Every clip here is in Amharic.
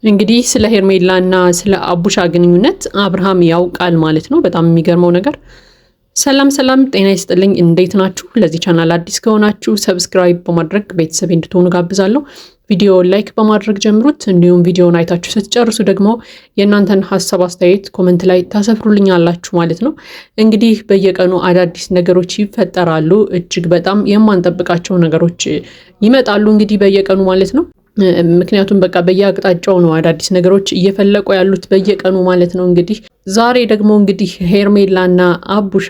እንግዲህ ስለ ሄርሜላና ስለ አቡሻ ግንኙነት አብርሃም ያውቃል ማለት ነው። በጣም የሚገርመው ነገር። ሰላም ሰላም፣ ጤና ይስጥልኝ። እንዴት ናችሁ? ለዚህ ቻናል አዲስ ከሆናችሁ ሰብስክራይብ በማድረግ ቤተሰብ እንድትሆኑ ጋብዛለሁ። ቪዲዮ ላይክ በማድረግ ጀምሩት። እንዲሁም ቪዲዮውን አይታችሁ ስትጨርሱ ደግሞ የእናንተን ሀሳብ አስተያየት ኮመንት ላይ ታሰፍሩልኛላችሁ ማለት ነው። እንግዲህ በየቀኑ አዳዲስ ነገሮች ይፈጠራሉ። እጅግ በጣም የማንጠብቃቸው ነገሮች ይመጣሉ እንግዲህ በየቀኑ ማለት ነው። ምክንያቱም በቃ በየአቅጣጫው ነው አዳዲስ ነገሮች እየፈለቁ ያሉት በየቀኑ ማለት ነው። እንግዲህ ዛሬ ደግሞ እንግዲህ ሄርሜላና አቡሻ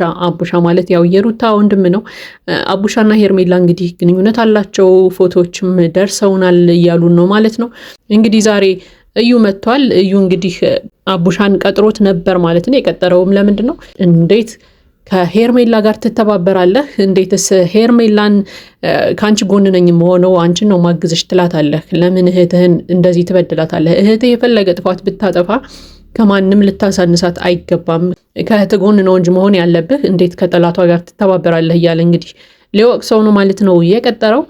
ማለት ያው የሩታ ወንድም ነው። አቡሻና ሄርሜላ እንግዲህ ግንኙነት አላቸው፣ ፎቶዎችም ደርሰውናል እያሉን ነው ማለት ነው። እንግዲህ ዛሬ እዩ መጥቷል። እዩ እንግዲህ አቡሻን ቀጥሮት ነበር ማለት ነው። የቀጠረውም ለምንድን ነው? እንዴት ከሄርሜላ ጋር ትተባበራለህ? እንዴትስ ሄርሜላን ከአንቺ ጎን ነኝ የምሆነው አንቺን ነው ማግዝሽ ትላታለህ? ለምን እህትህን እንደዚህ ትበድላታለህ? እህትህ የፈለገ ጥፋት ብታጠፋ ከማንም ልታሳንሳት አይገባም። ከእህትህ ጎን ነው እንጂ መሆን ያለብህ። እንዴት ከጠላቷ ጋር ትተባበራለህ? እያለ እንግዲህ ሊወቅሰው ነው ማለት ነው የቀጠረው።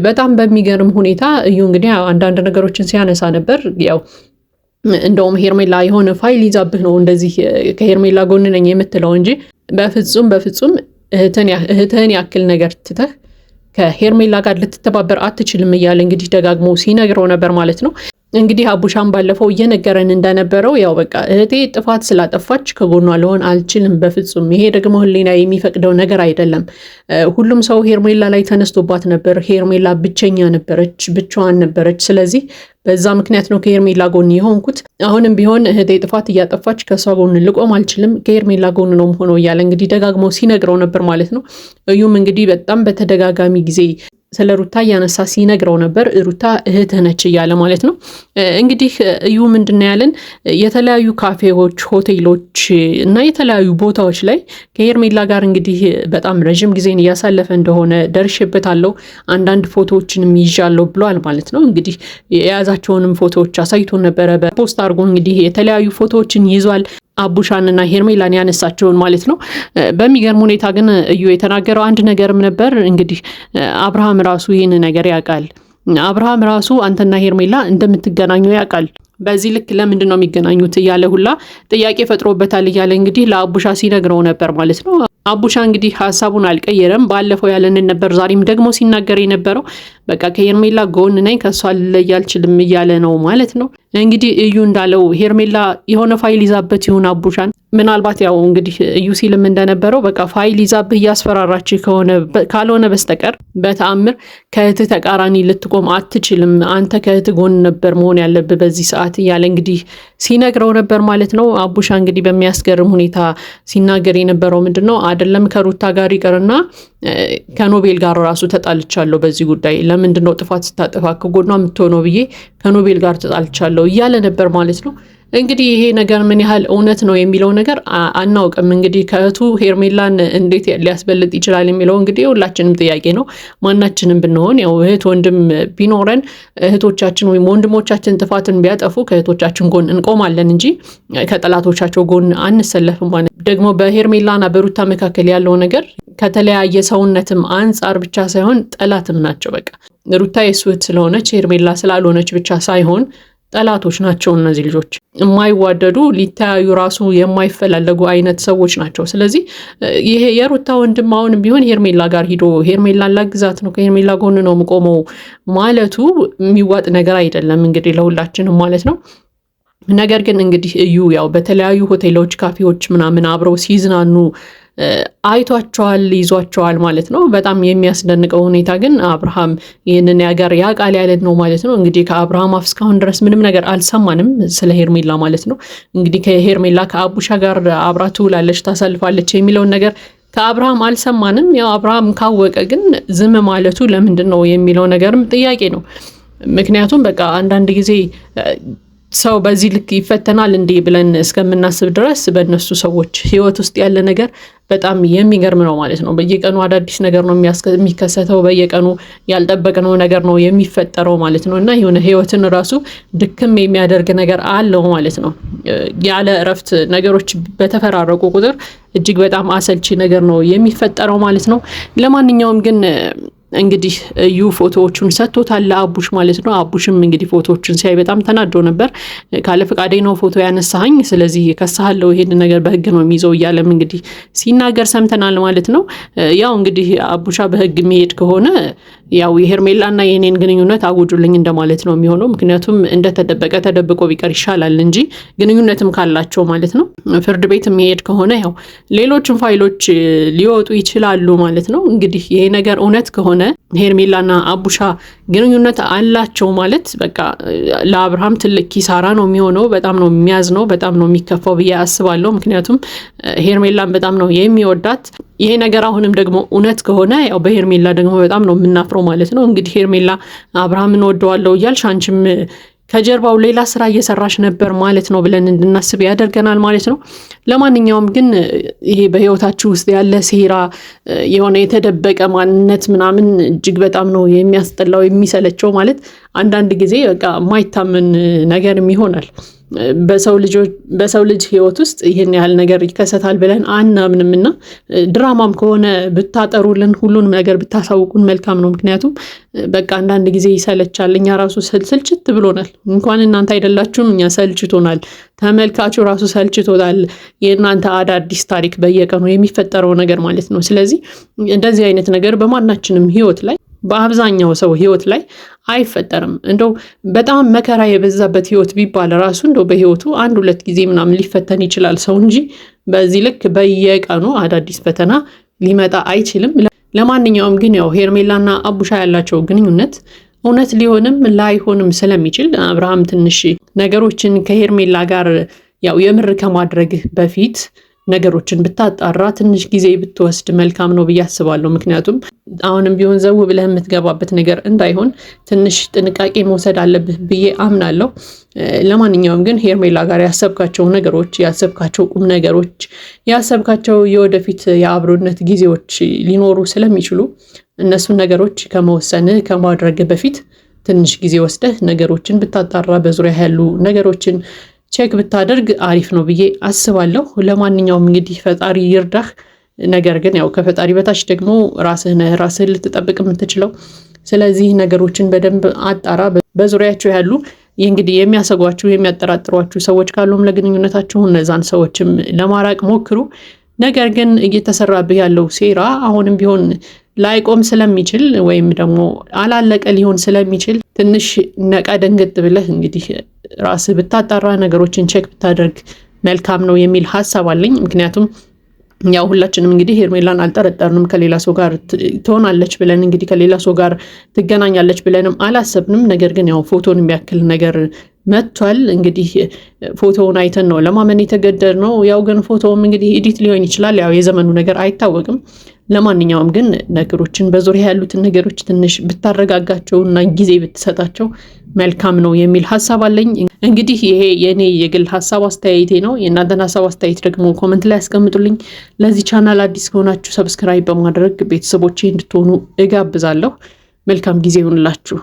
በጣም በሚገርም ሁኔታ እዩ እንግዲህ አንዳንድ ነገሮችን ሲያነሳ ነበር። ያው እንደውም ሄርሜላ የሆነ ፋይል ይዛብህ ነው እንደዚህ ከሄርሜላ ጎን ነኝ የምትለው እንጂ በፍጹም እህትህን ያክል ነገር ትተህ ከሄርሜላ ጋር ልትተባበር አትችልም እያለ እንግዲህ ደጋግሞ ሲነግረው ነበር ማለት ነው። እንግዲህ አቡሻን ባለፈው እየነገረን እንደነበረው ያው በቃ እህቴ ጥፋት ስላጠፋች ከጎኗ ልሆን አልችልም በፍጹም። ይሄ ደግሞ ሕሊና የሚፈቅደው ነገር አይደለም። ሁሉም ሰው ሄርሜላ ላይ ተነስቶባት ነበር። ሄርሜላ ብቸኛ ነበረች፣ ብቻዋን ነበረች። ስለዚህ በዛ ምክንያት ነው ከሄርሜላ ጎን የሆንኩት። አሁንም ቢሆን እህቴ ጥፋት እያጠፋች ከሷ ጎን ልቆም አልችልም፣ ከሄርሜላ ጎን ነው ሆኖ እያለ እንግዲህ ደጋግሞ ሲነግረው ነበር ማለት ነው። እዩም እንግዲህ በጣም በተደጋጋሚ ጊዜ ስለ ሩታ እያነሳ ሲነግረው ነበር። ሩታ እህትህ ነች እያለ ማለት ነው። እንግዲህ እዩ ምንድን ያለን የተለያዩ ካፌዎች፣ ሆቴሎች እና የተለያዩ ቦታዎች ላይ ከሄርሜላ ጋር እንግዲህ በጣም ረዥም ጊዜን እያሳለፈ እንደሆነ ደርሼበታለሁ፣ አንዳንድ ፎቶዎችንም ይዣለሁ ብሏል ማለት ነው። እንግዲህ የያዛቸውንም ፎቶዎች አሳይቶን ነበረ በፖስት አድርጎ እንግዲህ የተለያዩ ፎቶዎችን ይዟል። አቡሻንና ሄርሜላን ያነሳቸውን ማለት ነው። በሚገርም ሁኔታ ግን እዩ የተናገረው አንድ ነገርም ነበር። እንግዲህ አብርሃም ራሱ ይህን ነገር ያውቃል። አብርሃም ራሱ አንተና ሄርሜላ እንደምትገናኙ ያውቃል። በዚህ ልክ ለምንድን ነው የሚገናኙት እያለ ሁላ ጥያቄ ፈጥሮበታል እያለ እንግዲህ ለአቡሻ ሲነግረው ነበር ማለት ነው። አቡሻ እንግዲህ ሀሳቡን አልቀየረም። ባለፈው ያለንን ነበር ዛሬም ደግሞ ሲናገር የነበረው በቃ ከሄርሜላ ጎን ነኝ፣ ከሷ ልለይ አልችልም እያለ ነው ማለት ነው። እንግዲህ እዩ እንዳለው ሄርሜላ የሆነ ፋይል ይዛበት ይሁን አቡሻን ምናልባት ያው እንግዲህ እዩ ሲልም እንደነበረው በቃ ፋይል ይዛብህ እያስፈራራች ካልሆነ በስተቀር በተአምር ከእህትህ ተቃራኒ ልትቆም አትችልም። አንተ ከእህትህ ጎን ነበር መሆን ያለብህ በዚህ ሰዓት እያለ እንግዲህ ሲነግረው ነበር ማለት ነው። አቡሻ እንግዲህ በሚያስገርም ሁኔታ ሲናገር የነበረው ምንድን ነው አይደለም ከሩታ ጋር ይቀርና ከኖቤል ጋር ራሱ ተጣልቻለሁ በዚህ ጉዳይ። ለምንድን ነው ጥፋት ስታጠፋ ከጎኗ የምትሆነው ብዬ ከኖቤል ጋር ተጣልቻለሁ እያለ ነበር ማለት ነው። እንግዲህ ይሄ ነገር ምን ያህል እውነት ነው የሚለው ነገር አናውቅም። እንግዲህ ከእህቱ ሄርሜላን እንዴት ሊያስበልጥ ይችላል የሚለው እንግዲህ ሁላችንም ጥያቄ ነው። ማናችንም ብንሆን ያው እህት ወንድም ቢኖረን እህቶቻችን ወይም ወንድሞቻችን ጥፋትን ቢያጠፉ ከእህቶቻችን ጎን እንቆማለን እንጂ ከጠላቶቻቸው ጎን አንሰለፍም ማለት። ደግሞ በሄርሜላና በሩታ መካከል ያለው ነገር ከተለያየ ሰውነትም አንጻር ብቻ ሳይሆን ጠላትም ናቸው። በቃ ሩታ የሱ እህት ስለሆነች ሄርሜላ ስላልሆነች ብቻ ሳይሆን ጠላቶች ናቸው እነዚህ ልጆች። የማይዋደዱ ሊተያዩ ራሱ የማይፈላለጉ አይነት ሰዎች ናቸው። ስለዚህ ይሄ የሩታ ወንድም አሁንም ቢሆን ሄርሜላ ጋር ሂዶ ሄርሜላን ላግዛት ነው ከሄርሜላ ጎን ነው የምቆመው ማለቱ የሚዋጥ ነገር አይደለም እንግዲህ ለሁላችንም ማለት ነው። ነገር ግን እንግዲህ እዩ ያው በተለያዩ ሆቴሎች፣ ካፌዎች ምናምን አብረው ሲዝናኑ አይቷቸዋል፣ ይዟቸዋል ማለት ነው። በጣም የሚያስደንቀው ሁኔታ ግን አብርሃም ይህንን ነገር ያውቃል ያለን ነው ማለት ነው። እንግዲህ ከአብርሃም አፍ እስካሁን ድረስ ምንም ነገር አልሰማንም ስለ ሄርሜላ ማለት ነው። እንግዲህ ከሄርሜላ ከአቡሻ ጋር አብራ ትውላለች፣ ታሳልፋለች የሚለውን ነገር ከአብርሃም አልሰማንም። ያው አብርሃም ካወቀ ግን ዝም ማለቱ ለምንድን ነው የሚለው ነገርም ጥያቄ ነው። ምክንያቱም በቃ አንዳንድ ጊዜ ሰው በዚህ ልክ ይፈተናል እንዴ ብለን እስከምናስብ ድረስ በእነሱ ሰዎች ህይወት ውስጥ ያለ ነገር በጣም የሚገርም ነው ማለት ነው። በየቀኑ አዳዲስ ነገር ነው የሚከሰተው፣ በየቀኑ ያልጠበቅነው ነገር ነው የሚፈጠረው ማለት ነው። እና የሆነ ህይወትን ራሱ ድክም የሚያደርግ ነገር አለው ማለት ነው። ያለ እረፍት ነገሮች በተፈራረቁ ቁጥር እጅግ በጣም አሰልቺ ነገር ነው የሚፈጠረው ማለት ነው። ለማንኛውም ግን እንግዲህ እዩ ፎቶዎቹን ሰጥቶታል ለአቡሽ ማለት ነው። አቡሽም እንግዲህ ፎቶዎቹን ሲያይ በጣም ተናዶ ነበር። ካለ ፈቃዴ ነው ፎቶ ያነሳኸኝ፣ ስለዚህ ከሳሃለው ይሄን ነገር በህግ ነው የሚይዘው እያለም እንግዲህ ሲናገር ሰምተናል ማለት ነው። ያው እንግዲህ አቡሻ በህግ የሚሄድ ከሆነ ያው የሄርሜላና የኔን ግንኙነት አውጁልኝ እንደማለት ነው የሚሆነው። ምክንያቱም እንደተደበቀ ተደብቆ ቢቀር ይሻላል እንጂ ግንኙነትም ካላቸው ማለት ነው። ፍርድ ቤት የሚሄድ ከሆነ ያው ሌሎችም ፋይሎች ሊወጡ ይችላሉ ማለት ነው። እንግዲህ ይሄ ነገር እውነት ከሆነ ሄርሜላና አቡሻ ግንኙነት አላቸው ማለት በቃ ለአብርሃም ትልቅ ኪሳራ ነው የሚሆነው። በጣም ነው የሚያዝነው፣ በጣም ነው የሚከፋው ብዬ አስባለሁ። ምክንያቱም ሄርሜላን በጣም ነው የሚወዳት። ይሄ ነገር አሁንም ደግሞ እውነት ከሆነ ያው በሄርሜላ ደግሞ በጣም ነው የምናፍረው ማለት ነው። እንግዲህ ሄርሜላ አብርሃምን ወደዋለሁ እያልሽ አንቺም ከጀርባው ሌላ ስራ እየሰራሽ ነበር ማለት ነው ብለን እንድናስብ ያደርገናል ማለት ነው። ለማንኛውም ግን ይሄ በህይወታችሁ ውስጥ ያለ ሴራ፣ የሆነ የተደበቀ ማንነት ምናምን እጅግ በጣም ነው የሚያስጠላው የሚሰለቸው። ማለት አንዳንድ ጊዜ በቃ የማይታመን ነገርም ይሆናል። በሰው ልጅ ህይወት ውስጥ ይህን ያህል ነገር ይከሰታል ብለን አናምንም እና ድራማም ከሆነ ብታጠሩልን፣ ሁሉንም ነገር ብታሳውቁን መልካም ነው። ምክንያቱም በቃ አንዳንድ ጊዜ ይሰለቻል። እኛ ራሱ ስልችት ብሎናል። እንኳን እናንተ አይደላችሁም፣ እኛ ሰልችቶናል። ተመልካቹ ራሱ ሰልችቶታል። የእናንተ አዳዲስ ታሪክ በየቀኑ የሚፈጠረው ነገር ማለት ነው። ስለዚህ እንደዚህ አይነት ነገር በማናችንም ህይወት ላይ በአብዛኛው ሰው ህይወት ላይ አይፈጠርም። እንደው በጣም መከራ የበዛበት ህይወት ቢባል ራሱ እንደው በህይወቱ 1-2 ጊዜ ምናምን ሊፈተን ይችላል ሰው እንጂ በዚህ ልክ በየቀኑ አዳዲስ ፈተና ሊመጣ አይችልም። ለማንኛውም ግን ያው ሄርሜላና አቡሻ ያላቸው ግንኙነት እውነት ሊሆንም ላይሆንም ስለሚችል አብርሃም ትንሽ ነገሮችን ከሄርሜላ ጋር ያው የምር ከማድረግ በፊት ነገሮችን ብታጣራ ትንሽ ጊዜ ብትወስድ መልካም ነው ብዬ አስባለሁ። ምክንያቱም አሁንም ቢሆን ዘው ብለህ የምትገባበት ነገር እንዳይሆን ትንሽ ጥንቃቄ መውሰድ አለብህ ብዬ አምናለሁ። ለማንኛውም ግን ሄርሜላ ጋር ያሰብካቸው ነገሮች፣ ያሰብካቸው ቁም ነገሮች፣ ያሰብካቸው የወደፊት የአብሮነት ጊዜዎች ሊኖሩ ስለሚችሉ እነሱን ነገሮች ከመወሰን ከማድረግ በፊት ትንሽ ጊዜ ወስደህ ነገሮችን ብታጣራ፣ በዙሪያ ያሉ ነገሮችን ቼክ ብታደርግ አሪፍ ነው ብዬ አስባለሁ። ለማንኛውም እንግዲህ ፈጣሪ ይርዳህ። ነገር ግን ያው ከፈጣሪ በታች ደግሞ ራስህን ልትጠብቅ የምትችለው። ስለዚህ ነገሮችን በደንብ አጣራ። በዙሪያቸው ያሉ እንግዲህ የሚያሰጓችሁ የሚያጠራጥሯችሁ ሰዎች ካሉም ለግንኙነታችሁ እነዛን ሰዎችም ለማራቅ ሞክሩ። ነገር ግን እየተሰራብህ ያለው ሴራ አሁንም ቢሆን ላይቆም ስለሚችል ወይም ደግሞ አላለቀ ሊሆን ስለሚችል ትንሽ ነቃ ደንገጥ ብለህ እንግዲህ ራስህ ብታጣራ፣ ነገሮችን ቼክ ብታደርግ መልካም ነው የሚል ሀሳብ አለኝ። ምክንያቱም ያው ሁላችንም እንግዲህ ሄርሜላን አልጠረጠርንም። ከሌላ ሰው ጋር ትሆናለች ብለን እንግዲህ ከሌላ ሰው ጋር ትገናኛለች ብለንም አላሰብንም። ነገር ግን ያው ፎቶን የሚያክል ነገር መጥቷል። እንግዲህ ፎቶውን አይተን ነው ለማመን የተገደድ ነው። ያው ግን ፎቶውም እንግዲህ ኤዲት ሊሆን ይችላል። ያው የዘመኑ ነገር አይታወቅም። ለማንኛውም ግን ነገሮችን በዙሪያ ያሉትን ነገሮች ትንሽ ብታረጋጋቸውና ጊዜ ብትሰጣቸው መልካም ነው የሚል ሀሳብ አለኝ። እንግዲህ ይሄ የኔ የግል ሀሳብ አስተያየቴ ነው። የእናንተን ሀሳብ አስተያየት ደግሞ ኮመንት ላይ ያስቀምጡልኝ። ለዚህ ቻናል አዲስ ከሆናችሁ ሰብስክራይብ በማድረግ ቤተሰቦቼ እንድትሆኑ እጋብዛለሁ። መልካም ጊዜ ይሁንላችሁ።